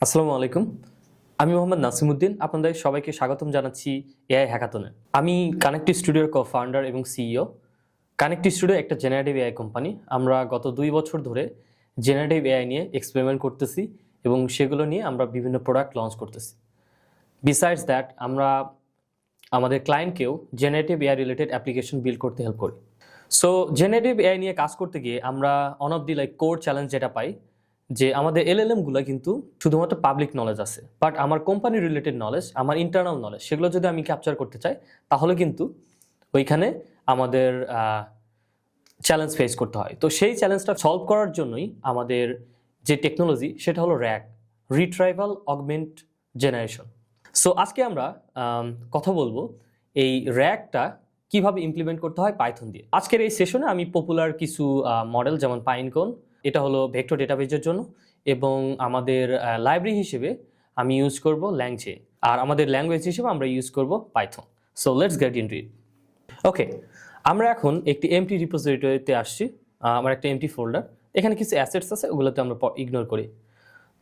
আসসালামু আলাইকুম। আমি মোহাম্মদ নাসিমউদ্দিন। আপনাদের সবাইকে স্বাগতম জানাচ্ছি এআই হ্যাকাথনে। আমি কানেক্টিভ স্টুডিওর কো-ফাউন্ডার এবং সিইও। কানেক্টিভ স্টুডিও একটা জেনারেটিভ এআই কোম্পানি। আমরা গত 2 বছর ধরে জেনারেটিভ এআই নিয়ে এক্সপেরিমেন্ট করতেছি এবং সেগুলো নিয়ে আমরা বিভিন্ন প্রোডাক্ট লঞ্চ করতেছি। বিসাইডস দ্যাট আমরা আমাদের ক্লায়েন্টকেও generative AI related application build করতে হেল্প করি। সো জেনারেটিভ এআই নিয়ে কাজ করতে গিয়ে আমরা one of the core challenge যেটা পাই যে আমাদের এলএলএমগুলো কিন্তু শুধুমাত্র পাবলিক নলেজ আছে, বাট আমার কোম্পানি রিলেটেড নলেজ, আমার ইন্টারনাল নলেজ, সেগুলো যদি আমি ক্যাপচার করতে চাই তাহলে কিন্তু ওইখানে আমাদের চ্যালেঞ্জ ফেস করতে হয়। তো সেই চ্যালেঞ্জটা সলভ করার জন্যই আমাদের যে টেকনোলজি সেটা হলো rag, retrieval augment generation. So আজকে আমরা কথা বলবো এই র্যাগটা কিভাবে ইমপ্লিমেন্ট করতে হয় পাইথন দিয়ে। আজকের এই সেশনে আমি পপুলার কিছু মডেল যেমন পাইনকোন, এটা হলো ভেক্টর ডেটাবেজের জন্য, এবং আমাদের লাইব্রেরি হিসেবে আমি ইউজ করব ল্যাংচেইন, আর আমাদের ল্যাঙ্গুয়েজ হিসেবে আমরা ইউজ করব Python. So let's get into it. Okay, আমরা এখন একটি এমটি রিপোজিটরিতে আসছি। আমার একটা এমটি ফোল্ডার, এখানে কিছু অ্যাসেটস আছে, ওগুলোতে আমরা ইগনোর করি।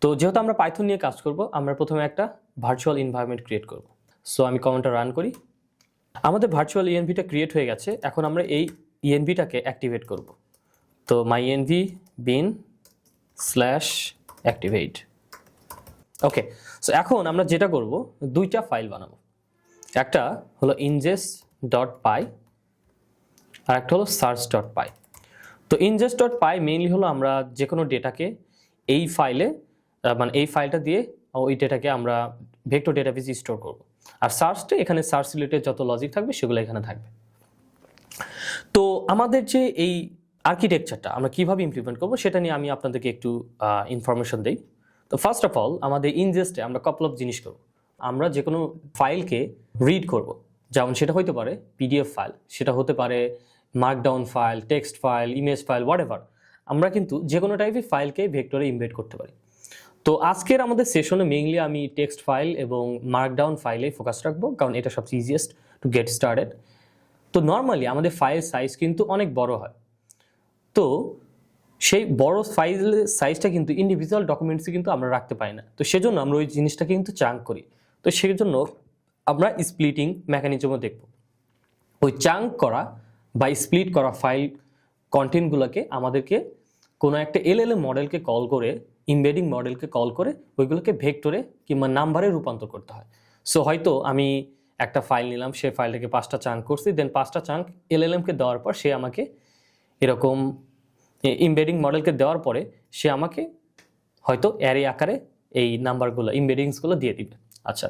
তো যেহেতু আমরা পাইথন নিয়ে কাজ করব, আমরা প্রথমে একটা ভার্চুয়াল এনভায়রনমেন্ট ক্রিয়েট করব। সো আমি কমান্ডটা রান করি। আমাদের ভার্চুয়াল ইএনভিটা ক্রিয়েট হয়ে গেছে। এখন আমরা এই ইএনভিটাকে অ্যাক্টিভেট করব। তো মাই এনভি বিন /activate। ওকে, সো এখন আমরা যেটা করব, দুইটা ফাইল বানাবো। একটা হলো ingest.py আর একটা হলো search.py। তো ingest.py মেইনলি হলো আমরা যে কোনো ডেটাকে এই ফাইলে, মানে এই ফাইলটা দিয়ে ওই ডেটাকে আমরা ভেক্টর ডেটাবেজে স্টোর করব। আর সার্চটা এখানে সার্চ রিলেটেড যত লজিক থাকবে সেগুলো এখানে থাকবে। তো আমাদের যে এই আর্কিটেকচারটা আমরা কিভাবে ইমপ্লিমেন্ট করবো সেটা নিয়ে আমি আপনাদেরকে একটু ইনফরমেশন দিই। তো ফার্স্ট অফ অল আমাদের ইনজেস্টে আমরা কাপল অফ জিনিস করব। আমরা যে কোনো ফাইলকে রিড করব, যেমন সেটা হতে পারে পিডিএফ ফাইল, সেটা হতে পারে Markdown file, text file, image file, whatever. আমরা কিন্তু যে কোনো টাইপের ফাইলকে ভেক্টরে ইমবেড করতে পারি। তো আজকের আমাদের সেশনে মেইনলি আমি টেক্সট ফাইল এবং মার্কডাউন ফাইলে ফোকাস রাখবো, কারণ এটা সবচেয়ে ইজিয়েস্ট টু গেট স্টার্টেড। তো নর্মালি আমাদের ফাইল সাইজ কিন্তু অনেক বড় হয়। তো সেই বড় ফাইলের সাইজটা কিন্তু ইন্ডিভিজুয়াল ডকুমেন্টসে কিন্তু আমরা রাখতে পারি না। তো সেজন্য আমরা ওই জিনিসটাকে কিন্তু চাঙ্ক করি। তো সেই জন্য আমরা স্প্লিটিং মেকানিজমও দেখব। ওই চাঙ্ক করা বা স্প্লিট করা ফাইল কন্টেন্টগুলোকে আমাদেরকে কোনো একটা এলএলএম মডেলকে কল করে, ইমবেডিং মডেলকে কল করে ওইগুলোকে ভেক্টরে কিংবা নাম্বারে রূপান্তর করতে হয়। সো হয়তো আমি একটা ফাইল নিলাম, সেই ফাইলটাকে 5টা চাঙ্ক করছি, দেন 5টা চাঙ্ক এলএলএমকে দেওয়ার পর সে আমাকে এরকম ইমবেডিং মডেলকে দেওয়ার পরে সে আমাকে হয়তো অ্যারে আকারে এই নাম্বারগুলো, ইমবেডিংসগুলো দিয়ে দিবে। আচ্ছা,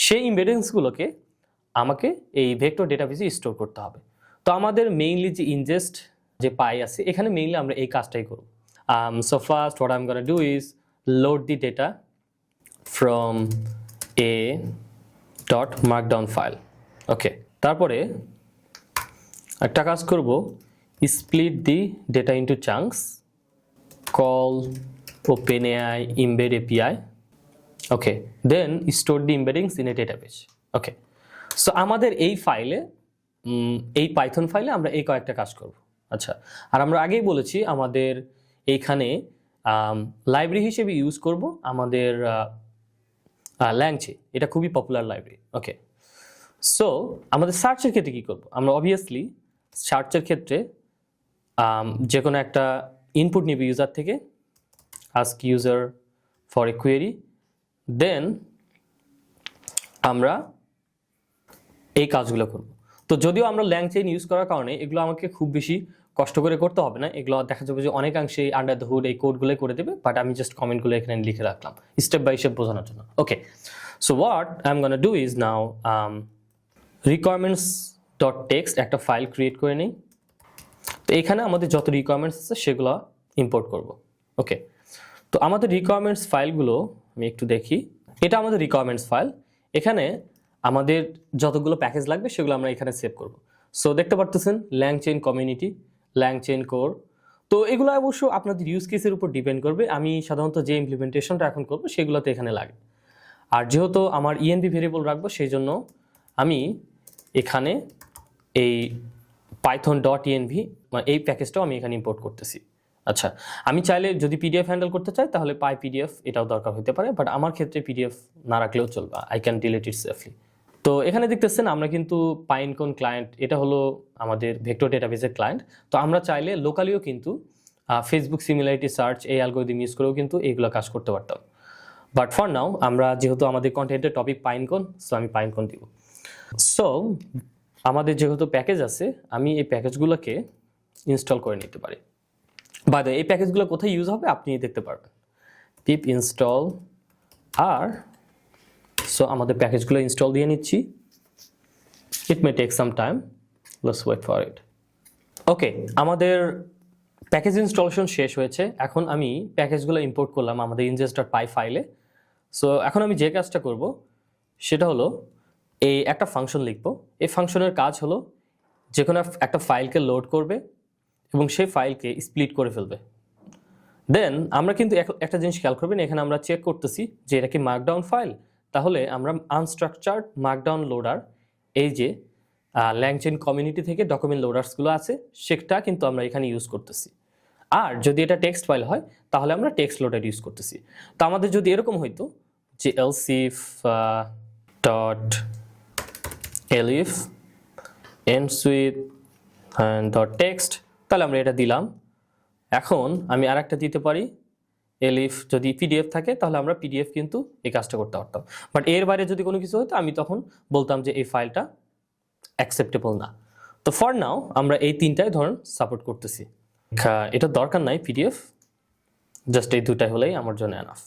সেই ইমবেডিংসগুলোকে আমাকে এই ভেক্টর ডেটাবেজে স্টোর করতে হবে। তো আমাদের মেইনলি যে ইনজেস্ট যে পাই আছে, এখানে মেইনলি আমরা এই কাজটাই করব। So first what I am gonna do is load the data from a dot markdown file. Okay, তারপরে একটা কাজ করব, split the data into chunks, call OpenAI embed API. Okay, then store the embeddings in a database. Okay, so আমাদের এই ফাইলে, এই Python ফাইলে আমরা এই কয়েকটা কাজ করব। আচ্ছা, আর আমরা আগেই বলেছি আমাদের এইখানে লাইব্রেরি হিসেবে ইউজ করব আমাদের ল্যাংচেইন, এটা খুবই পপুলার লাইব্রেরি। ওকে, সো আমাদের সার্চের ক্ষেত্রে কী করব? আমরা অবভিয়াসলি সার্চের ক্ষেত্রে যে কোনো একটা ইনপুট নিব ইউজার থেকে, ask user for a query, then আমরা এই কাজগুলো করব। তো যদিও আমরা ল্যাংচেইন ইউজ করার কারণে এগুলো আমাকে খুব বেশি কষ্ট করে করতে হবে না, এগুলো দেখা যাবে যে অনেকাংশেই আন্ডার দ্য হুড এই কোডগুলো করে দেবে, বাট আমি জাস্ট কমেন্টগুলো এখানে লিখে রাখলাম স্টেপ বাই স্টেপ বোঝানোর জন্য। Okay, so what I am gonna do is now requirements.txt একটা ফাইল ক্রিয়েট করে নিই। তো এখানে আমাদের যত রিকোয়ারমেন্টস আছে সেগুলো ইম্পোর্ট করব। ওকে, তো আমাদের রিকোয়ারমেন্টস ফাইলগুলো আমি একটু দেখি। এটা আমাদের রিকোয়ারমেন্টস ফাইল। এখানে আমাদের যতগুলো প্যাকেজ লাগবে সেগুলো আমরা এখানে সেভ করব। সো দেখতে পারতেছেন ল্যাংচেইন কমিউনিটি, ল্যাংচেইন কোর। তো এগুলো অবশ্য আপনাদের ইউজ কেসের উপর ডিপেন্ড করবে। আমি সাধারণত যে ইমপ্লিমেন্টেশনটা এখন করবো সেগুলোতে এখানে লাগে। আর যেহেতু আমার ইএনভি ভেরিয়েবল রাখবো সেই জন্য আমি এখানে এই python.env মানে এই প্যাকেজটাও আমি এখানে ইম্পোর্ট করতেছি। আচ্ছা, আমি চাইলে যদি পিডিএফ হ্যান্ডেল করতে চাই তাহলে পাই পিডিএফ এটাও দরকার হতে পারে, বাট আমার ক্ষেত্রে পিডিএফ না রাখলেও চলবে, I can delete it safely. তো এখানে দেখতেছেন আমরা কিন্তু পাইনকন ক্লায়েন্ট, এটা হলো আমাদের ভেক্টর ডেটাবেসের ক্লায়েন্ট। তো আমরা চাইলে লোকালিও কিন্তু ফেসবুক সিমিলারিটি সার্চ এই অ্যালগরিদম ইউজ করেও কিন্তু এইগুলো কাজ করতে পারতাম, বাট ফর নাও আমরা যেহেতু আমাদের কন্টেন্টের টপিক পাইনকন, সো আমি পাইনকন দিব। সো আমাদের যেহেতু প্যাকেজ আছে, আমি এই প্যাকেজগুলোকে ইনস্টল করে নিতে পারি। বাই দ্য ওয়ে, এই প্যাকেজগুলো কোথায় ইউজ হবে আপনি দেখতে পারবেন, পিপ ইনস্টল আর। সো আমাদের প্যাকেজগুলো ইনস্টল দিয়ে নিচ্ছি, it may take some time, let's wait for it. Okay, আমাদের প্যাকেজ ইনস্টলেশন শেষ হয়েছে। এখন আমি প্যাকেজগুলো ইম্পোর্ট করলাম আমাদের ingest.py ফাইলে। সো এখন আমি যে কাজটা করব সেটা হলো এই একটা ফাংশন লিখব। এই ফাংশনের কাজ হলো যে কোনো একটা ফাইলকে লোড করবে এবং সেই ফাইলকে স্প্লিট করে ফেলবে। দেন আমরা কিন্তু একটা জিনিস খেয়াল করবেন, এখানে আমরা চেক করতেছি যে এটা কি মার্কডাউন ফাইল, তাহলে আমরা আনস্ট্রাকচার্ড মার্কডাউন লোডার, এই যে ল্যাংচেন কমিউনিটি থেকে ডকুমেন্ট লোডার্সগুলো আছে সেটা কিন্তু আমরা এখানে ইউজ করতেছি। আর যদি এটা টেক্সট ফাইল হয় তাহলে আমরা টেক্সট লোডার ইউজ করতেছি। তো আমাদের যদি এরকম হইতো যে elif dot elif ends with dot text, তাহলে আমরা এটা দিলাম। এখন আমি আরেকটা দিতে পারি, elif যদি পিডিএফ থাকে তাহলে আমরা পিডিএফ কিন্তু এই কাজটা করতে পারতাম, বাট এর বাইরে যদি কোনো কিছু হতো আমি তখন বলতাম যে এই ফাইলটা অ্যাকসেপ্টেবল না। তো ফর নাও আমরা এই তিনটাই ধরুন সাপোর্ট করতেছি, এটা দরকার নাই পিডিএফ, জাস্ট এই দুটাই হলেই আমার জন্য এনাফ।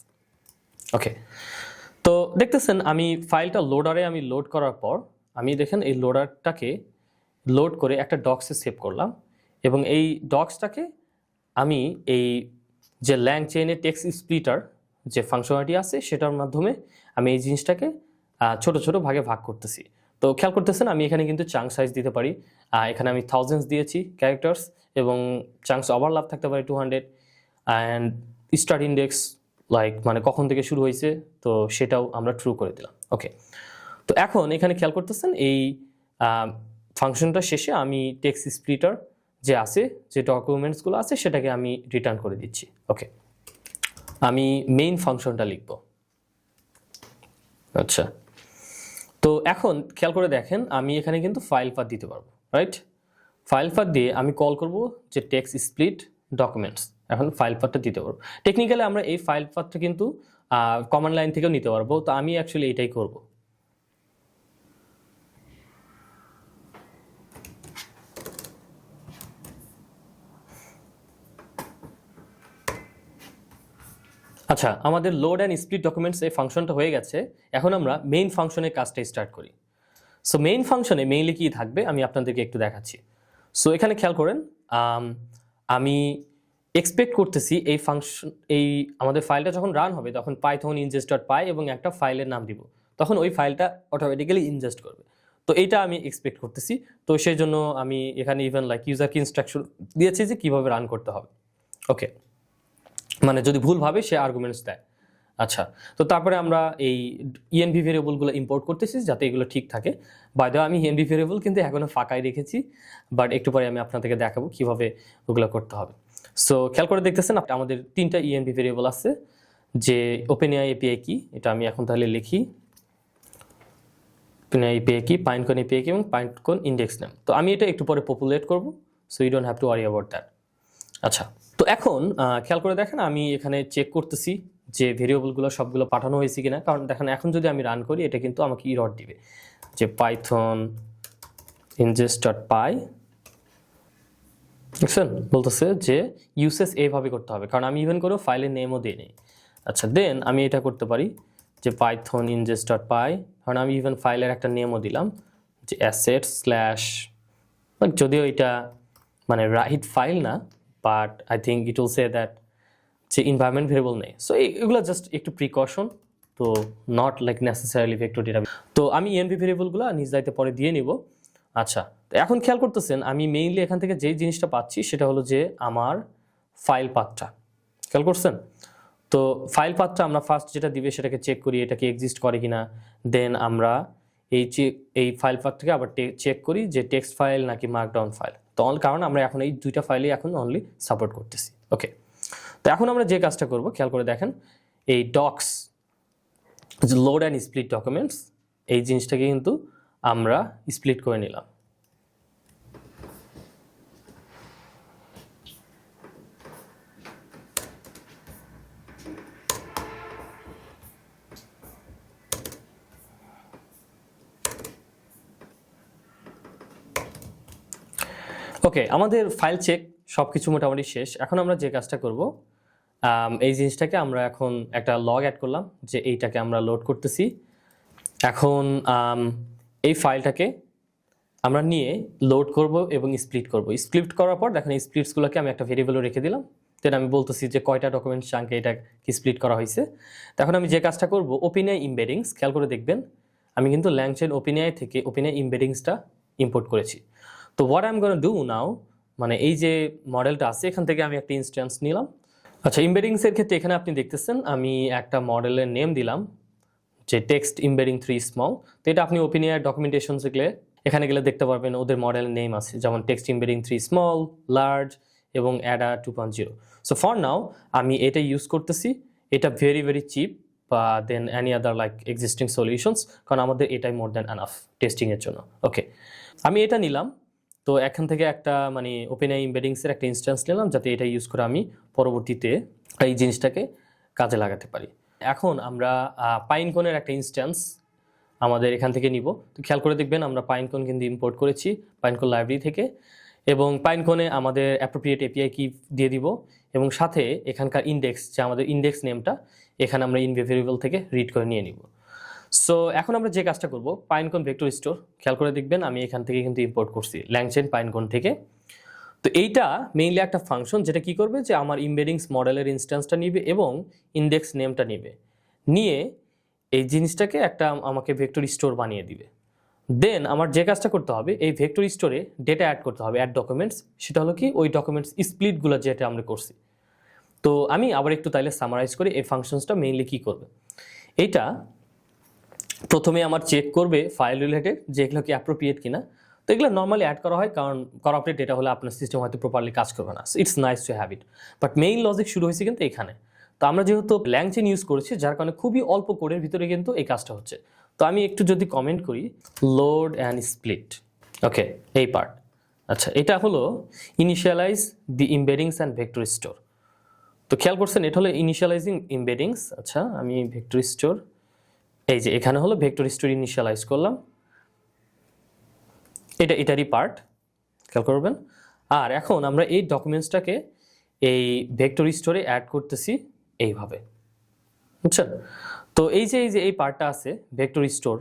ওকে, তো দেখতেছেন আমি ফাইলটা লোডারে আমি লোড করার পর আমি দেখেন এই লোডারটাকে লোড করে একটা ডক্সে সেভ করলাম, এবং এই ডক্সটাকে আমি এই যে ল্যাং চেইনের টেক্সট স্প্লিটার যে ফাংশনালিটি আছে সেটার মাধ্যমে আমি এই জিনিসটাকে ছোট ছোট ভাগে ভাগ করতেছি। তো খেয়াল করতেছেন আমি এখানে কিন্তু চাঙ্ক সাইজ দিতে পারি, এখানে আমি থাউজেন্ডস দিয়েছি ক্যারেক্টার্স, এবং চাঙ্কস ওভারল্যাপ থাকতে পারে 200, অ্যান্ড স্টার্ট ইন্ডেক্স লাইক মানে কখন থেকে শুরু হয়েছে তো সেটাও আমরা ট্রু করে দিলাম। ওকে, তো এখন এখানে খেয়াল করতেছেন এই ফাংশনটা শেষে আমি টেক্সট স্প্লিটার যে আছে, যে ডকুমেন্টসগুলো আছে সেটাকে আমি রিটার্ন করে দিচ্ছি। ওকে, আমি মেইন ফাংশনটা লিখব। আচ্ছা, তো এখন খেয়াল করে দেখেন আমি এখানে কিন্তু ফাইল পাথ দিতে পারবো, রাইট? ফাইল পাথ দিয়ে আমি কল করব যে টেক্সট স্প্লিট ডকুমেন্টস, এখন ফাইল পাথটা দিতে পারবো। টেকনিক্যালি আমরা এই ফাইল পাথটা কিন্তু কমান্ড লাইন থেকেও নিতে পারবো, তো আমি অ্যাকচুয়ালি এটাই করব। আচ্ছা, আমাদের লোড অ্যান্ড স্প্লিট ডকুমেন্টস এই ফাংশনটা হয়ে গেছে। এখন আমরা মেইন ফাংশনের কাজটা স্টার্ট করি। সো মেইন ফাংশনে মেইনলি কি থাকবে আমি আপনাদেরকে একটু দেখাচ্ছি। সো এখানে খেয়াল করেন, আমি এক্সপেক্ট করতেছি এই ফাংশন, এই আমাদের ফাইলটা যখন রান হবে তখন পাইথন ingest.py এবং একটা ফাইলের নাম দিব, তখন ওই ফাইলটা অটোমেটিক্যালি ইনজেস্ট করবে। তো এইটা আমি এক্সপেক্ট করতেছি। তো সেই জন্য আমি এখানে ইভেন লাইক ইউজারকে ইনস্ট্রাকশন দিয়েছি যে কীভাবে রান করতে হবে। ওকে, মানে যদি ভুলভাবে সে আর্গুমেন্টস দেয়। আচ্ছা, তো তারপরে আমরা এই ইএনভি ভেরিয়েবলগুলো ইম্পোর্ট করতেছি যাতে এগুলো ঠিক থাকে। বাই দ্য ওয়ে, আমি ইএনভি ভেরিয়েবল কিন্তু এখনও ফাঁকাই রেখেছি, বাট একটু পরে আমি আপনাদেরকে দেখাবো কীভাবে ওগুলো করতে হবে। সো খেয়াল করে দেখতেছেন আমাদের তিনটা ইএনভি ভেরিয়েবল আছে, যে ওপেনএআই এপিআই কি, এটা আমি এখন তাহলে লিখি, ওপেনএআই এপিআই কি, পাইনকন এপিআই কি এবং পাইনকন ইন্ডেক্স নেম। তো আমি এটা একটু পরে পপুলেট করব, so you don't have to worry about that. আচ্ছা, তো এখন খেয়াল করে দেখেন আমি এখানে চেক করতেছি যে ভেরিয়েবলগুলো সবগুলো পাঠানো হয়েছে কিনা, কারণ দেখেন এখন যদি আমি রান করি এটা কিন্তু আমাকে ইরর দিবে যে পাইথন ingest.py, দেখছেন বলতেছে যে ইউসেজ এইভাবে করতে হবে, কারণ আমি ইভেন করেও ফাইলের নেমও দিই নেই। আচ্ছা, দেন আমি এটা করতে পারি যে পাইথন ingest.py, কারণ আমি ইভেন ফাইলের একটা নেমও দিলাম যে অ্যাসেট স্ল্যাশ, যদিও এটা মানে রাইট ফাইল না, but I think it will say that যে এনভায়রনমেন্ট ভেরিয়েবল নেই। সো এগুলো জাস্ট একটু প্রিকশন, তো not like necessarily vector data. তো আমি ইএনভি ভেরিয়েবলগুলো নিজ দায়িত্বে পরে দিয়ে নিব। আচ্ছা, তো এখন খেয়াল করতেছেন আমি মেইনলি এখান থেকে যেই জিনিসটা পাচ্ছি সেটা হলো যে আমার ফাইল পাথটা, খেয়াল করছেন? তো ফাইল পাথটা আমরা ফার্স্ট যেটা দিবে সেটাকে চেক করি এটাকে এক্সিস্ট করে কিনা, দেন আমরা এই ফাইল পাথটাকে আবার চেক করি যে টেক্সট ফাইল নাকি মার্কডাউন ফাইল। তো কারণ আমরা এখন এই দুইটা ফাইলই এখন অনলি সাপোর্ট করতেছি। ওকে, তো এখন আমরা যে কাজটা করব খেয়াল করে দেখেন, এই docs load and split documents এই জিনিসটাকে কিন্তু আমরা স্প্লিট করে নিলাম। ওকে, আমাদের ফাইল চেক সব কিছু মোটামুটি শেষ। এখন আমরা যে কাজটা করব, এই জিনিসটাকে আমরা এখন একটা লগ অ্যাড করলাম যে এইটাকে আমরা লোড করতেছি। এখন এই ফাইলটাকে আমরা নিয়ে লোড করব এবং স্প্লিট করব। স্প্লিট করার পর দেখেন এই স্প্লিটসগুলোকে আমি একটা ভেরিয়েবলে রেখে দিলাম। দেন আমি বলতেছি যে কয়টা ডকুমেন্ট চাঙ্কে এটা কি স্প্লিট করা হয়েছে। তখন আমি যে কাজটা করব, ওপেনআই ইমবেডিংস, খেয়াল করে দেখবেন আমি কিন্তু ল্যাংচেন ওপেনআই থেকে ওপেনআই ইমবেডিংসটা ইম্পোর্ট করেছি। তো what I am gonna do now, মানে এই যে মডেলটা আছে এখান থেকে আমি একটা ইনস্ট্যান্স নিলাম। আচ্ছা, ইমবেডিংসের ক্ষেত্রে এখানে আপনি দেখতেছেন আমি একটা মডেলের নেম দিলাম যে টেক্সট ইমবেডিং 3 স্মল। তো এটা আপনি ওপেনআই ডকুমেন্টেশনসে গেলে এখানে গেলে দেখতে পারবেন ওদের মডেল নেম আছে, যেমন টেক্সট ইমবেডিং 3 স্মল, লার্জ এবং অ্যাডা 2.0। সো ফর নাও আমি এটা ইউজ করতেছি। এটা ভেরি ভেরি চিপ বা than any other like existing solutions, কারণ আমাদের এটাই মোর দ্যান এনাফ টেস্টিংয়ের জন্য। ওকে, আমি এটা নিলাম। তো এখান থেকে একটা মানে ওপেনআই ইমবেডিংসের একটা ইনস্ট্যান্স নিলাম যাতে এটা ইউজ করে আমি পরবর্তীতে এই জিনিসটাকে কাজে লাগাতে পারি। এখন আমরা পাইনকনের একটা ইনস্ট্যান্স আমাদের এখান থেকে নিব। তো খেয়াল করে দেখবেন আমরা পাইনকন কিন্তু ইম্পোর্ট করেছি পাইনকন লাইব্রেরি থেকে, এবং পাইনকনে আমাদের অ্যাপ্রোপ্রিয়েট এপিআই কি দিয়ে দিব এবং সাথে এখানকার ইন্ডেক্স, যে আমাদের ইন্ডেক্স নেমটা এখানে আমরা ইন ভেরিয়েবল থেকে রিড করে নিয়ে নিব। সো এখন আমরা যে কাজটা করব, পাইনকন ভেক্টর স্টোর, খেয়াল করে দেখবেন আমি এখান থেকে কিন্তু ইম্পোর্ট করছি ল্যাংচেন পাইনকন থেকে। তো এইটা মেইনলি একটা ফাংশন যেটা কি করবে, যে আমার ইমবেডিংস মডেলের ইনস্ট্যান্সটা নিবে এবং ইন্ডেক্স নেমটা নিবে, নিয়ে এই জিনিসটাকে একটা আমাকে ভেক্টর স্টোর বানিয়ে দিবে। দেন আমার যে কাজটা করতে হবে, এই ভেক্টর স্টোরে ডেটা অ্যাড করতে হবে, অ্যাড ডকুমেন্টস। সেটা হলো কি ওই ডকুমেন্টস স্প্লিটগুলো যেটা আমরা করছি। তো আমি আবার একটু তাইলে সামারাইজ করি এই ফাংশনসটা মেইনলি কি করবে। এইটা প্রথমে আমার চেক করবে ফাইল রিলেটেড যে এগুলো কি অ্যাপ্রোপ্রিয়েট কিনা। তো এগুলো নর্মালি অ্যাড করা হয় কারণ করাপ্টেড ডেটা হলে আপনার সিস্টেম হয়তো প্রপারলি কাজ করবে না। It's nice to have it, but main logic শুরু হয়েছে কিন্তু এখানে। তো আমরা যেহেতু ল্যাংচেন ইউজ করেছি যার কারণে খুবই অল্প কোডের ভিতরে কিন্তু এই কাজটা হচ্ছে। তো আমি একটু যদি কমেন্ট করি, লোড অ্যান্ড স্প্লিট, ওকে এই পার্ট। আচ্ছা, এটা হলো initialize the embeddings and vector store. তো খেয়াল করছেন এটা হলো ইনিশিয়ালাইজিং ইমবেডিংস। আচ্ছা, আমি ভেক্টর স্টোর, এই যে এখানে হলো ভেক্টর স্টোর ইনিশিয়ালাইজ করলাম, এটারই পার্ট, খেয়াল করবেন। আর এখন আমরা এই ডকুমেন্টসটাকে এই ভেক্টর স্টোরে অ্যাড করতেছি এইভাবে, বুঝছেন? তো এই যে এই পার্টটা আছে ভেক্টর স্টোর,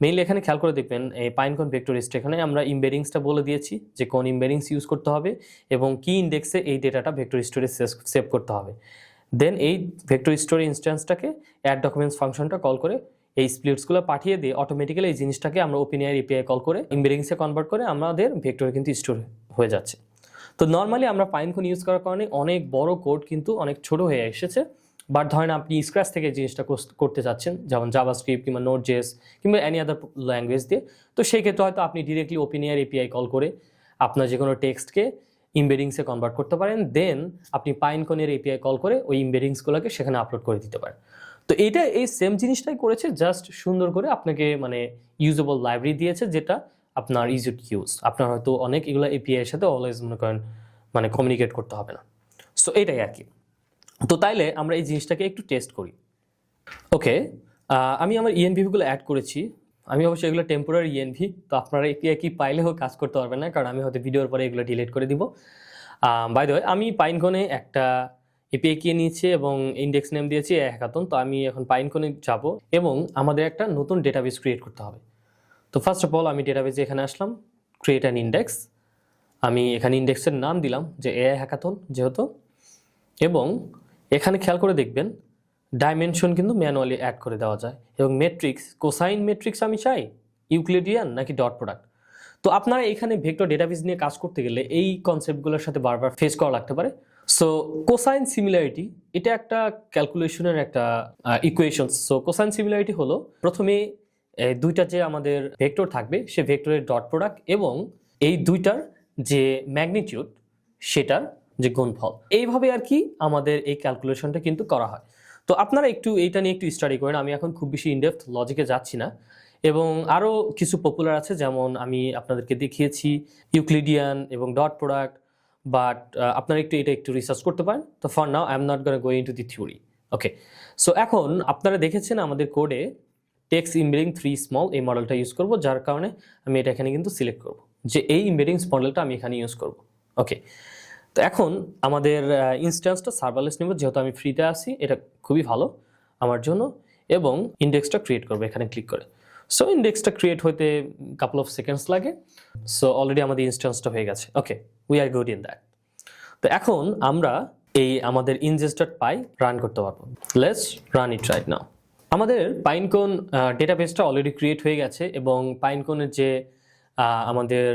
মেইনলি এখানে খেয়াল করে দেখবেন এই পাইনকন ভেক্টর স্টোর, এখানে আমরা ইমবেডিংসটা বলে দিয়েছি যে কোন ইমবেডিংস ইউজ করতে হবে এবং কি ইন্ডেক্সে এই ডেটাটা ভেক্টর স্টোরে সেভ করতে হবে। দেন এই ভেক্টর স্টোর ইনস্ট্যান্সটাকে অ্যাড ডকুমেন্টস ফাংশনটা কল করে এই স্প্লিটসগুলো পাঠিয়ে দিয়ে অটোমেটিক্যালি এই জিনিসটাকে আমরা ওপেনআই এপিআই কল করে ইমবেডিংসে কনভার্ট করে আমাদের ভেক্টরে কিন্তু স্টোর হয়ে যাচ্ছে। তো নর্মালি আমরা পাইনকন ইউজ করার কারণে অনেক বড় কোড কিন্তু অনেক ছোট হয়ে এসেছে। বাট ধরেন আপনি স্ক্র্যাচ থেকে জিনিসটা করতে যাচ্ছেন, যেমন জাভাস্ক্রিপ্ট কিংবা নোড.জেএস কিংবা এনি আদার ল্যাঙ্গুয়েজ দিয়ে, তো সেই ক্ষেত্রে হয়তো আপনি ডিরেক্টলি ওপেনআই এপিআই কল করে আপনার যে কোনো টেক্সটকে ইমবেডিংসে কনভার্ট করতে পারেন। দেন আপনি পাইনকনের এপিআই কল করে ওই ইমবেডিংসগুলোকে সেখানে আপলোড করে দিতে পারেন। তো এটা এই সেম জিনিসটাই করেছে, জাস্ট সুন্দর করে আপনাকে মানে ইউজেবল লাইব্রেরি দিয়েছে যেটা আপনার ইজি টু ইউজ। আপনার হয়তো অনেক এগুলো এপিআই এর সাথে অলওয়েজ মনে করেন মানে কমিউনিকেট করতে হবে না। সো এটাই আর কি। তো তাইলে আমরা এই জিনিসটাকে একটু টেস্ট করি। ওকে, আমি আমার ইএনভিগুলো অ্যাড করেছি। আমি অবশ্যই এগুলো টেম্পোরারি ইএনভি, তো আপনারা এপিআই কি পাইলেও কাজ করতে পারবেন না, কারণ আমি হয়তো ভিডিওর পরে এগুলো ডিলিট করে দিব। বাই দ্য ওয়ে, আমি পাইনকনে একটা এপিআই কি নিয়েছি এবং ইন্ডেক্স নেম দিয়েছি হ্যাকাথন। তো আমি এখন পাইনকনে যাব এবং আমাদের একটা নতুন ডেটাবেস ক্রিয়েট করতে হবে। তো ফার্স্ট অফ অল আমি ডেটাবেসে এখানে আসলাম, ক্রিয়েট অ্যান ইন্ডেক্স। আমি এখানে ইন্ডেক্সের নাম দিলাম যে এআই হ্যাকাথন যেহেতু, এবং এখানে খেয়াল করে দেখবেন ডাইমেনশন কিন্তু ম্যানুয়ালি অ্যাড করে দেওয়া যায়, এবং মেট্রিক্স, কোসাইন মেট্রিক্স আমি চাই ইউক্লিডিয়ান নাকি ডট প্রোডাক্ট। তো আপনারা এখানে ভেক্টর ডেটাবেস নিয়ে কাজ করতে গেলে এই কনসেপ্টগুলোর সাথে বারবার ফেস করা লাগতে পারে। সো কোসাইন সিমিলারিটি এটা একটা ক্যালকুলেশনের একটা ইকুয়েশন। সো কোসাইন সিমিলারিটি হলো প্রথমে দুইটা যে আমাদের ভেক্টর থাকবে সে ভেক্টরের ডট প্রোডাক্ট এবং এই দুইটার যে ম্যাগনিটিউড সেটার যে গুণফল। এইভাবে আর কি আমাদের এই ক্যালকুলেশনটা কিন্তু করা হয়। তো আপনারা একটু এইটা নিয়ে একটু স্টাডি করেন, আমি এখন খুব বেশি ইনডেপথ লজিকে যাচ্ছি না। এবং আরও কিছু পপুলার আছে, যেমন আমি আপনাদেরকে দেখিয়েছি ইউক্লিডিয়ান এবং ডট প্রোডাক্ট, বাট আপনারা একটু রিসার্চ করতে পারেন। তো for now I am not gonna go into the theory. Okay, so এখন আপনারা দেখেছেন আমাদের কোডে টেক্সট ইমবেডিং 3 স্মল এই মডেলটা ইউজ করব, যার কারণে আমি এটা এখানে কিন্তু সিলেক্ট করব যে এই ইমবেডিংস মডেলটা আমি এখানে ইউজ করব। ওকে, তো এখন আমাদের ইনস্ট্যান্সটা সার্ভারলেস নেব, যেহেতু আমি ফ্রিতে আসি, এটা খুবই ভালো আমার জন্য। এবং ইন্ডেক্সটা ক্রিয়েট করবো এখানে ক্লিক করে। সো ইন্ডেক্সটা ক্রিয়েট হইতে কাপল অফ সেকেন্ডস লাগে। সো অলরেডি আমাদের ইনস্ট্যান্সটা হয়ে গেছে। Okay, we are good in that. তো এখন আমরা এই আমাদের ingest.py রান করতে পারবো। Let's run it right now. আমাদের পাইনকোন ডেটাবেসটা অলরেডি ক্রিয়েট হয়ে গেছে, এবং পাইনকোনের যে আমাদের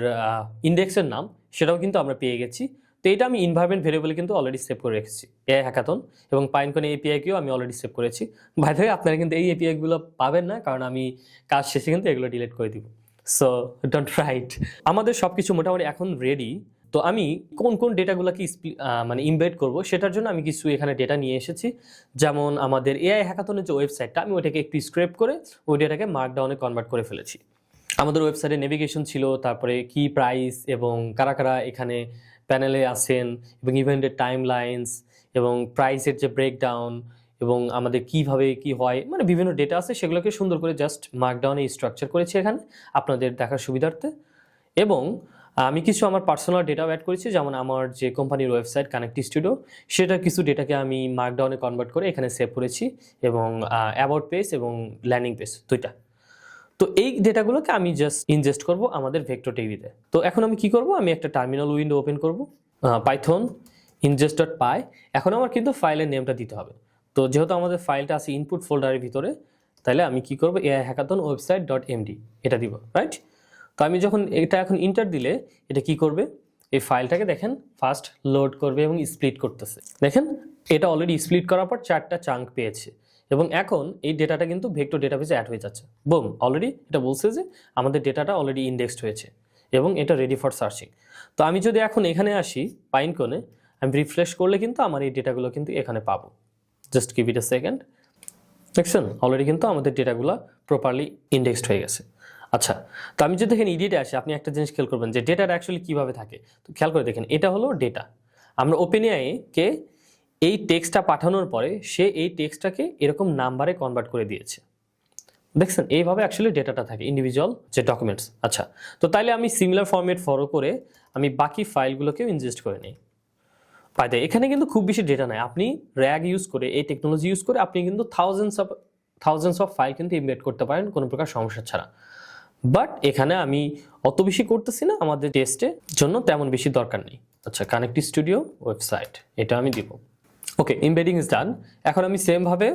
ইন্ডেক্সের নাম সেটাও কিন্তু আমরা পেয়ে গেছি। তো এটা আমি এনভায়রনমেন্ট ভেরিয়েবলে কিন্তু অলরেডি সেভ করে রেখেছি এআই হ্যাকাথন, এবং পাইনকোন এপিআইকেও আমি অলরেডি সেভ করেছি। বাই দ্য ওয়ে, আপনারা কিন্তু এই এপিআইগুলো পাবেন না, কারণ আমি কাজ শেষে কিন্তু এগুলো ডিলিট করে দিব। So don't write. আমাদের সব কিছু মোটামুটি এখন রেডি। তো আমি কোন কোন ডেটাগুলোকে মানে ইমবেড করব সেটার জন্য আমি কিছু এখানে ডেটা নিয়ে এসেছি। যেমন আমাদের এআই হ্যাকাথনের যে ওয়েবসাইটটা, আমি ওইটাকে একটু স্ক্রেপ করে ওই ডেটাকে মার্কডাউনে কনভার্ট করে ফেলেছি। আমাদের ওয়েবসাইটে নেভিগেশন ছিল, তারপরে কি প্রাইস এবং কারা কারা এখানে প্যানেলে আসেন, এবং ইভেন্টের টাইম লাইন্স, এবং প্রাইসের যে ব্রেকডাউন, এবং আমাদের কিভাবে কি হয়, মানে বিভিন্ন ডেটা আছে, সেগুলোকে সুন্দর করে জাস্ট মার্কডাউনে স্ট্রাকচার করেছি এখানে আপনাদের দেখার সুবিধার্থে। এবং আমি কিছু আমার পার্সোনাল ডেটাও অ্যাড করেছি, যেমন আমার যে কোম্পানির ওয়েবসাইট কানেক্ট স্টুডিও, সেটার কিছু ডেটাকে আমি মার্কডাউনে কনভার্ট করে এখানে সেভ করেছি, এবং অ্যাবাউট পেজ এবং ল্যান্ডিং পেজ দুইটা। তো এই ডেটাগুলোকে আমি জাস্ট ইনজেস্ট করব আমাদের ভেক্টর টিভিতে। তো এখন আমি কি করব, আমি একটা টার্মিনাল উইন্ডো ওপেন করব, পাইথন ingest.py। এখন আমার কিন্তু ফাইলের নেমটা দিতে হবে। তো যেহেতু আমাদের ফাইলটা আছে ইনপুট ফোল্ডারের ভিতরে, তাহলে আমি কি করব, এআই হ্যাকাথন ওয়েবসাইট .md এটা দিব, রাইট। তো আমি যখন এটা এখন ইন্টার দিলে এটা কি করবে, এই ফাইলটাকে দেখেন ফার্স্ট লোড করবে এবং স্প্লিট করতেছে। দেখেন এটা অলরেডি স্প্লিট করার পর 4টা চাঙ্ক পেয়েছে, এবং এখন এই ডেটাটা কিন্তু ভেক্টর ডেটাবেসে অ্যাড হয়ে যাচ্ছে। বুম, অলরেডি এটা বলছে যে আমাদের ডেটাটা অলরেডি ইন্ডেক্সড হয়েছে এবং এটা রেডি ফর সার্চিং। তো আমি যদি এখন এখানে আসি পাইনকোনে, আমি রিফ্রেশ করলে কিন্তু আমার এই ডেটাগুলো কিন্তু এখানে পাবো। Just give it a second. দেখছেন অলরেডি কিন্তু আমাদের ডেটাগুলো প্রপারলি ইন্ডেক্সড হয়ে গেছে। আচ্ছা, তো আমি যদি এখানে এডিটে আসি, আপনি একটা জিনিস খেয়াল করবেন যে ডেটাটা অ্যাকচুয়ালি কীভাবে থাকে। তো খেয়াল করে দেখেন, এটা হলো ডেটা। আমরা ওপেনএআইকে এই টেক্সটটা পাঠানোর পরে সে এই টেক্সটটাকে এরকম নাম্বারে কনভার্ট করে দিয়েছে। দেখছেন এইভাবে অ্যাকচুয়ালি ডেটাটা থাকে, ইন্ডিভিজুয়াল যে ডকুমেন্টস। আচ্ছা, তো তাইলে আমি সিমিলার ফরম্যাট ফলো করে আমি বাকি ফাইলগুলোকেও ইনজেস্ট করে নিই। ফায়দা এখানে কিন্তু খুব বেশি ডেটা নাই, আপনি র্যাগ ইউজ করে, এই টেকনোলজি ইউজ করে আপনি কিন্তু থাউজেন্ডস অফ ফাইল কিন্তু ইমবেড করতে পারেন কোনো প্রকার সমস্যা ছাড়া। বাট এখানে আমি অত বেশি করতেছি না, আমাদের টেস্টের জন্য তেমন বেশি দরকার নেই। আচ্ছা, কানেক্ট স্টুডিও ওয়েবসাইট এটা আমি দিব। ওকে, ইমবেডিং ইজ ডান। এখন আমি সেমভাবে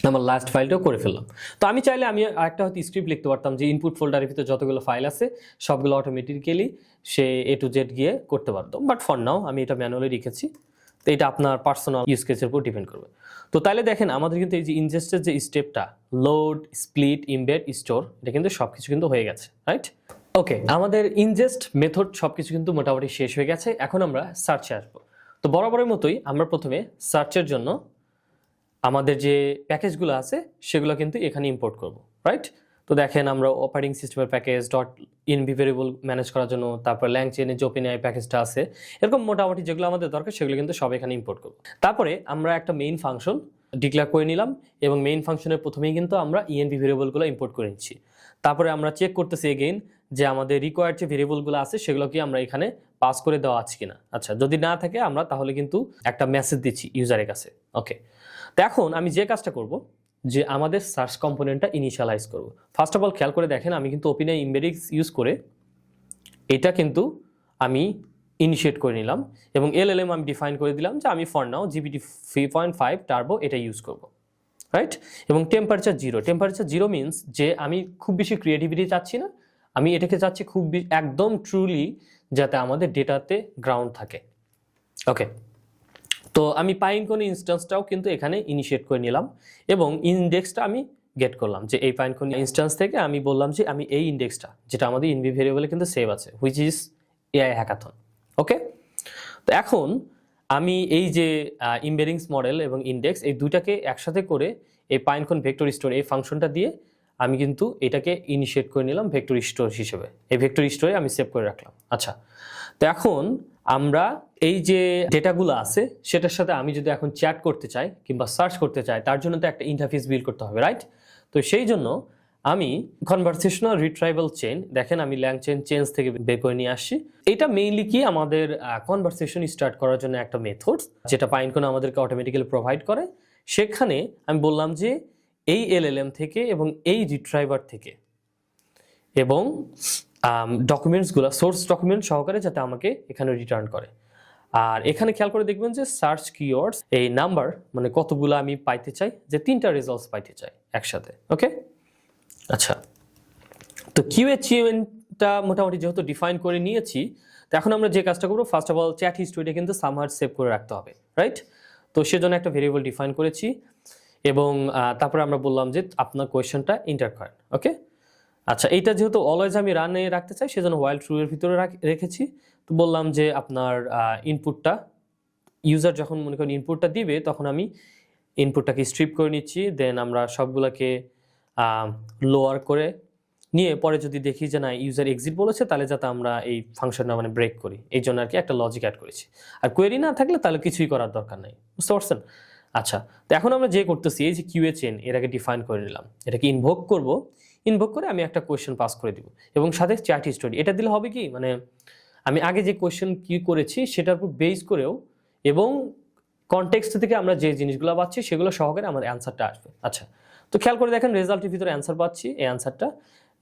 আমার লাস্ট ফাইলটাও করে ফেললাম। তো আমি চাইলে আমি আরেকটা হয়তো স্ক্রিপ্ট লিখতে পারতাম যে ইনপুট ফোল্ডারের ভিতরে যতগুলো ফাইল আছে সবগুলো automatically say A to Z গিয়ে করতে পারতো, বাট ফর নাও আমি এটা ম্যানুয়ালি রেখেছি। তো এটা আপনার পার্সোনাল ইউজ কেসের উপর ডিপেন্ড করবে। তো তাহলে দেখেন আমাদের কিন্তু এই যে ইনজেস্টের যে স্টেপটা, লোড, স্প্লিট, ইমবেড, স্টোর, এটা কিন্তু সব কিছু কিন্তু হয়ে গেছে, রাইট। ওকে, আমাদের ইনজেস্ট মেথড সব কিছু কিন্তু মোটামুটি শেষ হয়ে গেছে। এখন আমরা সার্চে আসবো। তো বরাবরের মতোই আমরা প্রথমে সার্চের জন্য আমাদের যে প্যাকেজগুলো আছে সেগুলো কিন্তু এখানে ইম্পোর্ট করব, রাইট। তো দেখেন আমরা অপারেটিং সিস্টেমের প্যাকেজ, .env ভেরিয়েবল ম্যানেজ করার জন্য, তারপর ল্যাংচেনের যে ওপেনএআই প্যাকেজটা আছে, এরকম মোটামুটি যেগুলো আমাদের দরকার সেগুলো কিন্তু সব এখানে ইম্পোর্ট করব। তারপরে আমরা একটা মেইন ফাংশন ডিক্লেয়ার করে নিলাম, এবং মেইন ফাংশনের প্রথমেই কিন্তু আমরা env ভেরিয়েবলগুলো ইম্পোর্ট করে নিচ্ছি। তারপরে আমরা চেক করতেছি এগেইন যে আমাদের রিকোয়ার্ড যে ভেরিয়েবলগুলো আছে সেগুলো কি আমরা এখানে পাস করে দেওয়া আছে কিনা। আচ্ছা, যদি না থাকে আমরা তাহলে কিন্তু একটা মেসেজ দিচ্ছি ইউজারের কাছে। ওকে, তো এখন আমি যে কাজটা করব যে আমাদের সার্চ কম্পোনেন্টটা ইনিশিয়ালাইজ করব। ফার্স্ট অফ অল খেয়াল করে দেখেন আমি কিন্তু ওপেনএআই এমবেডিংস ইউজ করে এটা কিন্তু আমি ইনিশিয়েট করে নিলাম, এবং এলএলএম আমি ডিফাইন করে দিলাম যে আমি ফর নাও GPT 3.5 টার্বো এটা ইউজ করব, রাইট। এবং টেম্পারেচার জিরো মিনস যে আমি খুব বেশি ক্রিয়েটিভিটি চাচ্ছি না, আমি এটাকে চাচ্ছি খুব একদম ট্রুলি যাতে আমাদের ডেটাতে গ্রাউন্ড থাকে। ওকে, তো আমি পাইনকোন ইনস্ট্যান্সটাও কিন্তু এখানে ইনিশিয়েট করে নিলাম, এবং ইন্ডেক্সটা আমি গেট করলাম যে এই পাইনকোন ইনস্ট্যান্স থেকে আমি বললাম যে আমি এই ইন্ডেক্সটা যেটা আমাদের ইনভি ভেরিয়েবলে কিন্তু সেভ আছে, হুইচ ইজ এআই হ্যাকাথন। ওকে, তো এখন আমি এই যে ইমবেডিংস মডেল এবং ইন্ডেক্স এই দুইটাকে একসাথে করে এই পাইনকন ভেক্টর স্টোর এই ফাংশনটা দিয়ে আমি কিন্তু এটাকে ইনিশিয়েট করে নিলাম ভেক্টর স্টোর হিসেবে। এই ভেক্টর স্টোরে আমি সেভ করে রাখলাম। আচ্ছা, তো এখন আমরা এই যে ডেটাগুলো আছে সেটার সাথে আমি যদি এখন চ্যাট করতে চাই কিংবা সার্চ করতে চাই, তার জন্য তো একটা ইন্টারফেস বিল্ড করতে হবে, রাইট? তো সেই জন্য আমি কনভারসেশনাল রিট্রাইভাল চেইন, দেখেন আমি ল্যাংচেন চেঞ্জ থেকে বের করে নিয়ে আসছি। এটা মেইনলি কি আমাদের কনভারসেশন স্টার্ট করার জন্য একটা মেথড, যেটা পাইনকন আমাদেরকে অটোমেটিক্যালি প্রোভাইড করে। সেখানে আমি বললাম যে এই এলএলএম থেকে এবং এই রিট্রাইভার থেকে এবং ডকুমেন্টসগুলো সোর্স ডকুমেন্ট সহকারে যাতে আমাকে এখানে রিটার্ন করে। আর এখানে খেয়াল করে দেখবেন যে সার্চ কিওয়ার্ডস এই নাম্বার মানে কতগুলো আমি পাইতে চাই, যে 3টা রেজাল্টস পাইতে চাই একসাথে। ওকে, আচ্ছা, তো কিউএচইএনটা মোটামুটি যেহেতু ডিফাইন করে নিয়েছি, তো এখন আমরা যে কাজটা করবো, ফার্স্ট অফ অল চ্যাট হিস্ট্রিটা কিন্তু সামহার সেভ করে রাখতে হবে, রাইট? তো সেজন্য একটা ভেরিয়েবল ডিফাইন করেছি এবং তারপরে আমরা বললাম যে আপনার কোয়েশ্চেনটা এন্টার করেন। ওকে, আচ্ছা, এইটা যেহেতু অলওয়েজ আমি রানে রাখতে চাই সেজন্য হোয়াইল ট্রু এর ভিতরে রেখেছি। তো বললাম যে আপনার ইনপুটটা ইউজার যখন মনে করেন ইনপুটটা দিবে তখন আমি ইনপুটটাকে স্ট্রিপ করে নিচ্ছি, দেন আমরা সবগুলোকে লোয়ার করে নিয়ে পরে যদি দেখি যে না ইউজার এক্সিট বলেছে তাহলে যাতে আমরা এই ফাংশনটা মানে ব্রেক করি, এই জন্য আর কি একটা লজিক অ্যাড করেছি। আর কোয়েরি না থাকলে তাহলে কিছুই করার দরকার নেই, বুঝতে পারছেন? আচ্ছা, তো এখন আমরা যে করতেছি এই যে কিউএ চেইন এটাকে ডিফাইন করে নিলাম, এটাকে ইনভোক করব, ইনভোক করে আমি একটা কোয়েশ্চেন পাস করে দিব এবং সাথে চ্যাট হিস্টোরি এটা দিলে হবে কি, মানে আমি আগে যে কোয়েশ্চেন কি করেছি সেটার উপর বেস করেও এবং কনটেক্সট থেকে আমরা যে জিনিসগুলো পাচ্ছি সেগুলো সহকারে আমার অ্যান্সারটা আসবে। আচ্ছা, তো খেয়াল করে দেখেন রেজাল্টের ভিতরে অ্যান্সার পাচ্ছি, এই অ্যান্সারটা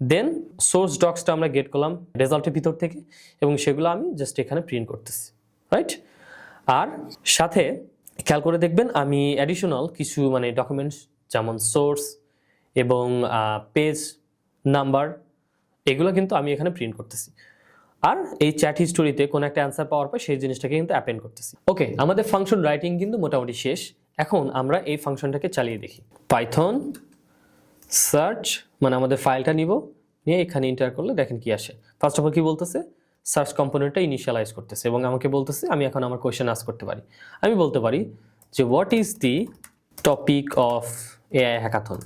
দেন সোর্স ডক্সটা আমরা গেট করলাম রেজাল্টের ভিতর থেকে এবং সেগুলো আমি জাস্ট এখানে প্রিন্ট করতেছি, রাইট? আর সাথে খেয়াল করে দেখবেন আমি অ্যাডিশনাল কিছু মানে ডকুমেন্টস যেমন সোর্স এবং পেজ নাম্বার এগুলো কিন্তু আমি এখানে প্রিন্ট করতেছি। আর এই চ্যাট হিস্টোরিতে কোনো একটা অ্যান্সার পাওয়ার পর সেই জিনিসটাকে কিন্তু অ্যাপেন্ড করতেছি। ওকে, আমাদের ফাংশন রাইটিং কিন্তু মোটামুটি শেষ। এখন আমরা এই ফাংশনটাকে চালিয়ে দেখি। পাইথন সার্চ মানে আমাদের ফাইলটা নিব, নিয়ে এখানে এন্টার করলে দেখেন কি আসে। ফার্স্ট অফ অল কি বলতেছে, সার্চ কম্পোনেন্টটা ইনিশিয়ালাইজ করতেছে এবং আমাকে বলতেছে আমি এখন আমার কোয়েশ্চেন আস্ক করতে পারি। আমি বলতে পারি যে what is the topic of AI hackathon,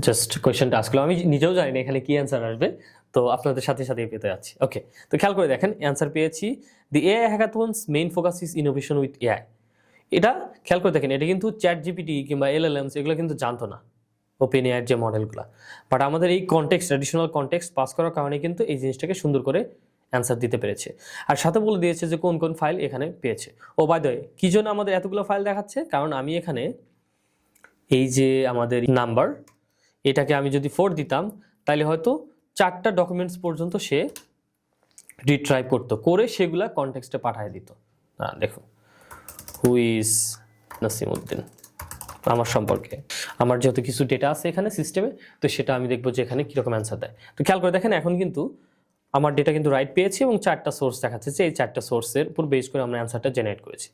just কোয়েশ্চেনটা আস্ক করলাম। আমি নিজেও জানি না এখানে কি অ্যান্সার আসবে, তো আপনাদের সাথে সাথে পেতে যাচ্ছি। ওকে, তো খেয়াল করে দেখেন অ্যান্সার পেয়েছি, the AI hackathons main focus is innovation with AI. এটা খেয়াল করে দেখেন, এটা কিন্তু চ্যাট জিপিটি কিংবা এলএলএমস এগুলো কিন্তু জানতো না, ওপেন এআইয়ের যে মডেলগুলো, বাট আমাদের এই কনটেক্সট ট্র্যাডিশনাল কনটেক্সট পাস করার কারণে কিন্তু এই জিনিসটাকে সুন্দর করে অ্যান্সার দিতে পেরেছে। আর সাথে বলে দিয়েছে যে কোন কোন ফাইল এখানে পেয়েছে। ও বাই দ্য ওয়ে, কি জন্য আমাদের এতগুলো ফাইল দেখাচ্ছে, কারণ আমি এখানে এই যে আমাদের নাম্বার এটাকে আমি যদি 4 দিতাম তাহলে হয়তো 4টা ডকুমেন্টস পর্যন্ত সে রিট্রাইভ করতো, করে সেগুলা কনটেক্সটে পাঠিয়ে দিত। দেখুন, হু ইজ নাসিমউদ্দিন, আমার সম্পর্কে আমার যেহেতু কিছু ডেটা আছে এখানে সিস্টেমে, তো সেটা আমি দেখবো যে এখানে কীরকম অ্যান্সার দেয়। তো খেয়াল করে দেখেন এখন কিন্তু আমার ডেটা কিন্তু রাইট পেয়েছি এবং 4টা সোর্স দেখাচ্ছে, যে এই 4টা সোর্সের উপর বেস করে আমরা অ্যান্সারটা জেনারেট করেছি।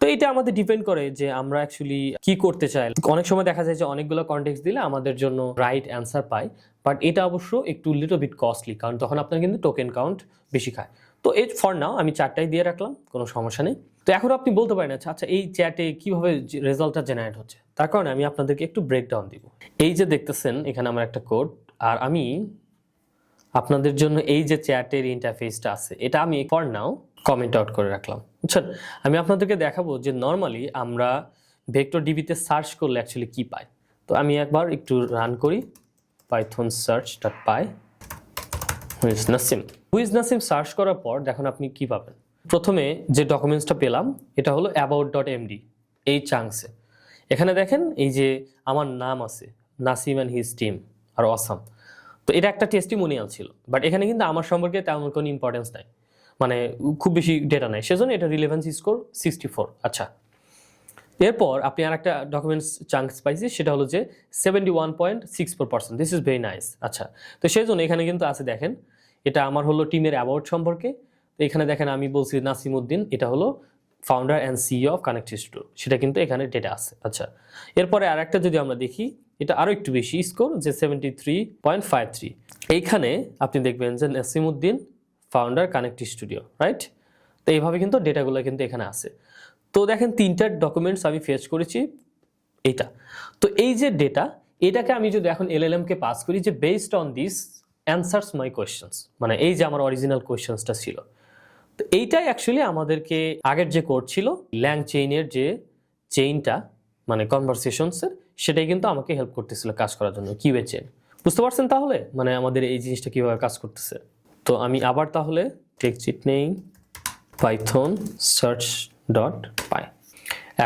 তো এটা আমাদের ডিপেন্ড করে যে আমরা অ্যাকচুয়ালি কি করতে চাই। অনেক সময় দেখা যায় যে অনেকগুলো কনটেক্সট দিলে আমাদের জন্য রাইট অ্যান্সার পাই, বাট এটা অবশ্য একটু লিটল বিট কস্টলি, কারণ তখন আপনার কিন্তু টোকেন কাউন্ট বেশি খায়। তো এই ফর নাও আমি 4টাই দিয়ে রাখলাম, কোনো সমস্যা নেই। তো এখন আপনি বলতে পারেন আচ্ছা এই চ্যাটে কিভাবে রেজাল্টটা জেনারেট হচ্ছে, তার কারণে আমি আপনাদেরকে একটু ব্রেকডাউন দিব। এই যে দেখতেছেন এখানে আমার একটা কোড, আর আমি আপনাদের জন্য এই যে চ্যাটের ইন্টারফেসটা আছে এটা আমি ফর নাও কমেন্ট আউট করে রাখলাম, বুঝছেন? আমি আপনাদেরকে দেখাবো যে নর্মালি আমরা ভেক্টর ডিবিতে সার্চ করলে অ্যাকচুয়ালি কি পাই। তো আমি একবার একটু রান করি, Python search.py who is Nasim search করার পর দেখুন আপনি কি পাবেন। প্রথমে যে ডকুমেন্টসটা পেলাম এটা হলো about.md, এই চাংসে এখানে দেখেন এই যে আমার নাম আছে Nasim and his team are awesome. তো এটা একটা টেস্টিমোনিয়াল ছিল, বাট এখানে কিন্তু আমার সম্পর্কে তেমন কোনো ইম্পর্টেন্স নাই, মানে খুব বেশি ডেটা নাই, সেজন্য এটা রিলেভেন্সি স্কোর 64। আচ্ছা, এরপর আপনি আর একটা ডকুমেন্টস চাঙ্কস পাইছি, সেটা হলো যে 71.64%, দিস ইজ ভেরি নাইস। আচ্ছা, তো সেই জন্য এখানে কিন্তু আছে দেখেন এটা আমার হলো টিমের অ্যাবাউট সম্পর্কে। তো এখানে দেখেন আমি বলছি নাসিমউদ্দিন, এটা হলো founder and CEO of connect studio, সেটা কিন্তু এখানে ডেটা আছে। আচ্ছা, এরপরে আর একটা যদি আমরা দেখি এটা আরও একটু বেশি স্কোর, যে 73.53। এইখানে আপনি দেখবেন যে Nasimuddin founder connect studio, right? তো তো এইভাবে কিন্তু ডেটাগুলো কিন্তু এখানে আছে। তো দেখেন 3টা ডকুমেন্টস আমি ফেচ করেছি এইটা। তো এই যে ডেটা, এটাকে আমি যদি এখন এলএলএম কে পাস করি যে based on this answers my questions, মানে এই যে আমার অরিজিনাল কোয়েশ্চেন্সটা ছিল, তো এইটাই অ্যাকচুয়ালি আমাদেরকে আগের যে কোড ছিল ল্যাং চেইনের যে চেইনটা মানে কনভারসেশনসের, সেটাই কিন্তু আমাকে হেল্প করতেছিল কাজ করার জন্য কিউএ চেইন। বুঝতে পারছেন তাহলে মানে আমাদের এই জিনিসটা কিভাবে কাজ করতেছে। তো আমি আবার তাহলে টেক্সট ইট নেই পাইথন সার্চ ডট পাই।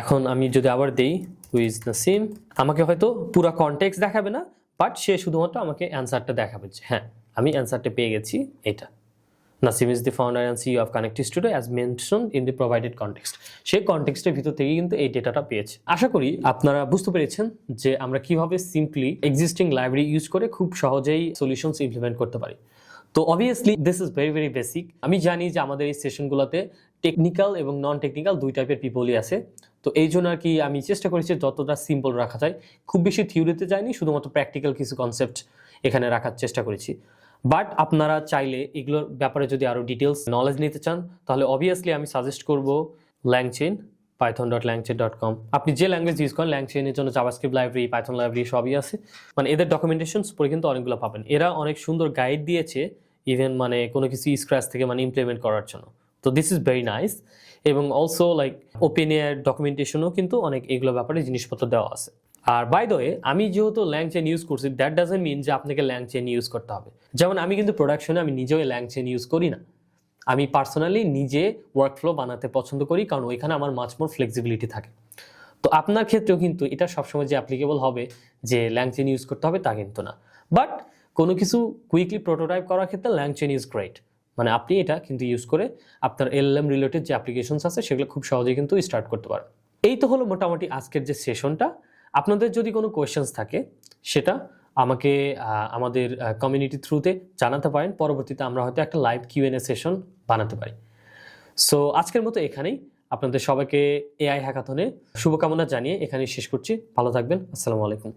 এখন আমি যদি আবার দেই হু ইজ নাসিম, আমাকে হয়তো পুরো কনটেক্সট দেখাবে না, বাট সে শুধুমাত্র আমাকে অ্যান্সারটা দেখাবে যে হ্যাঁ আমি অ্যান্সারটা পেয়ে গেছি এটা। Nasim is the founder and CEO of connective studio as mentioned in the provided context. সেই কনটেক্সটের ভিতর থেকে কিন্তু এই ডেটাটা পেয়েছে। আশা করি আপনারা বুঝতে পেরেছেন যে আমরা কিভাবে সিম্পলি এক্সিস্টিং লাইব্রেরি ইউজ করে খুব সহজেই সলিউশনস ইমপ্লিমেন্ট করতে পারি। তো obviously this is very very basic. আমি জানি যে আমাদের এই সেশনগুলোতে টেকনিক্যাল এবং নন টেকনিক্যাল দুই টাইপের পিপলই আছে। তো এই জন্য আর কি আমি চেষ্টা করেছি যতটা সিম্পল রাখা যায়, খুব বেশি থিওরিতে যাইনি, শুধুমাত্র প্র্যাকটিক্যাল কিছু কনসেপ্ট এখানে রাখার চেষ্টা করেছি। বাট আপনারা চাইলে এগুলোর ব্যাপারে যদি আরও ডিটেলস নলেজ নিতে চান তাহলে অবভিয়াসলি আমি সাজেস্ট করব ল্যাংচেইন, python.langchain.com। আপনি যে ল্যাঙ্গুয়েজ ইউজ করেন ল্যাংচেইনের জন্য জাভাস্ক্রিপ্ট লাইব্রেরি, পাইথন লাইব্রেরি সবই আছে। মানে এদের ডকুমেন্টেশনস পরে কিন্তু অনেকগুলো পাবেন। এরা অনেক সুন্দর গাইড দিয়েছে ইভেন মানে কোনো কিছু স্ক্র্যাচ থেকে মানে ইমপ্লিমেন্ট করার জন্য। তো দিস ইজ ভেরি নাইস। এবং অলসো লাইক ওপেন এআই ডকুমেন্টেশনও কিন্তু অনেক এগুলো ব্যাপারে জিনিসপত্র দেওয়া আছে। আর বাই দ্য ওয়ে আমি যেহেতু ল্যাংচেইন ইউজ করছি দ্যাট ডাজন্ট মিন যে আপনাকে ল্যাংচেইন ইউজ করতে হবে। যেমন আমি কিন্তু প্রোডাকশনে আমি নিজেও ল্যাংচেইন ইউজ করি না। আমি পার্সোনালি নিজে ওয়ার্কফ্লো বানাতে পছন্দ করি, কারণ ওইখানে আমার মাচ মোর ফ্লেক্সিবিলিটি থাকে। তো আপনার ক্ষেত্রেও কিন্তু এটা সবসময় যে অ্যাপ্লিকেবল হবে যে ল্যাংচেইন ইউজ করতে হবে তা কিন্তু না। বাট কোনো কিছু কুইকলি প্রোটোটাইপ করার ক্ষেত্রে ল্যাংচেইন ইজ গ্রেট। মানে আপনি এটা কিন্তু ইউজ করে আপনার এলএলএম রিলেটেড যে অ্যাপ্লিকেশনস আছে সেগুলো খুব সহজেই কিন্তু স্টার্ট করতে পারেন। এই তো হলো মোটামুটি আজকের যে সেশনটা। আপনাদের যদি কোনো কোয়েশ্চেন্স থাকে সেটা আমাকে আমাদের কমিউনিটি থ্রুতে জানাতে পারেন। পরবর্তীতে আমরা হয়তো একটা লাইভ কিউএনএ সেশন বানাতে পারি। সো আজকের মতো এখানেই। আপনাদের সবাইকে এআই হ্যাকাথনে শুভকামনা জানিয়ে এখানেই শেষ করছি। ভালো থাকবেন। আসসালামু আলাইকুম।